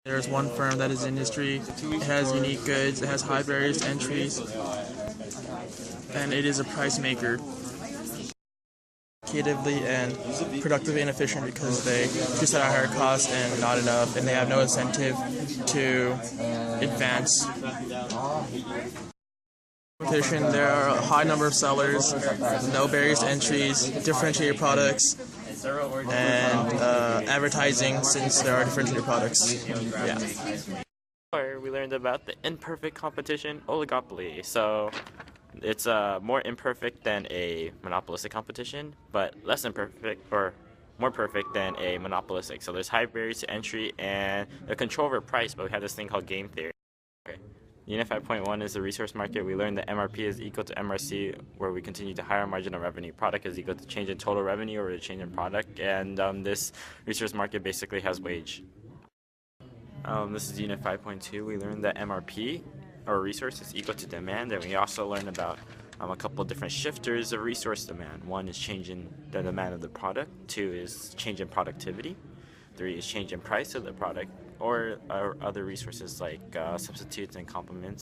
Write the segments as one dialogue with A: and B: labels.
A: There's one firm that is industry. It has unique goods. It has high barriers to entries, and it is a price maker. Creatively and productively inefficient because they produce at a higher cost and not enough, and they have no incentive to advance. Competition, there are a high number of sellers, no barriers to entries, differentiated products, and advertising since there are differentiated products. Yeah.
B: We learned about the imperfect competition oligopoly. So it's more imperfect than a monopolistic competition, but less imperfect or more perfect than a monopolistic. So there's high barriers to entry and the control over price, but we have this thing called game theory. Okay. Unit 5.1 is the resource market. We learned that MRP is equal to MRC, where we continue to higher marginal revenue. Product is equal to change in total revenue or the change in product, and this resource market basically has wage. This is Unit 5.2. We learned that MRP, or resource, is equal to demand, and we also learned about a couple of different shifters of resource demand. One is change in the demand of the product. Two is change in productivity. Three is change in price of the product, or other resources like substitutes and complements.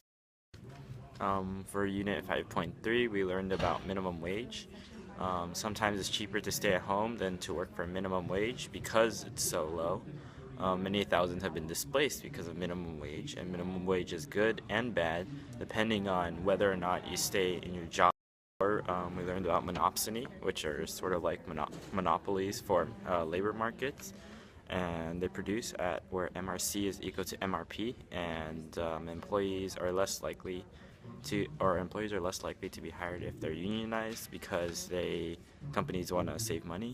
B: For Unit 5.3, we learned about minimum wage. Sometimes it's cheaper to stay at home than to work for minimum wage because it's so low. Many thousands have been displaced because of minimum wage, and minimum wage is good and bad depending on whether or not you stay in your job. We learned about monopsony, which are sort of like monopolies for labor markets, and they produce at where MRC is equal to MRP, and employees are less likely to be hired if they're unionized because companies want to save money.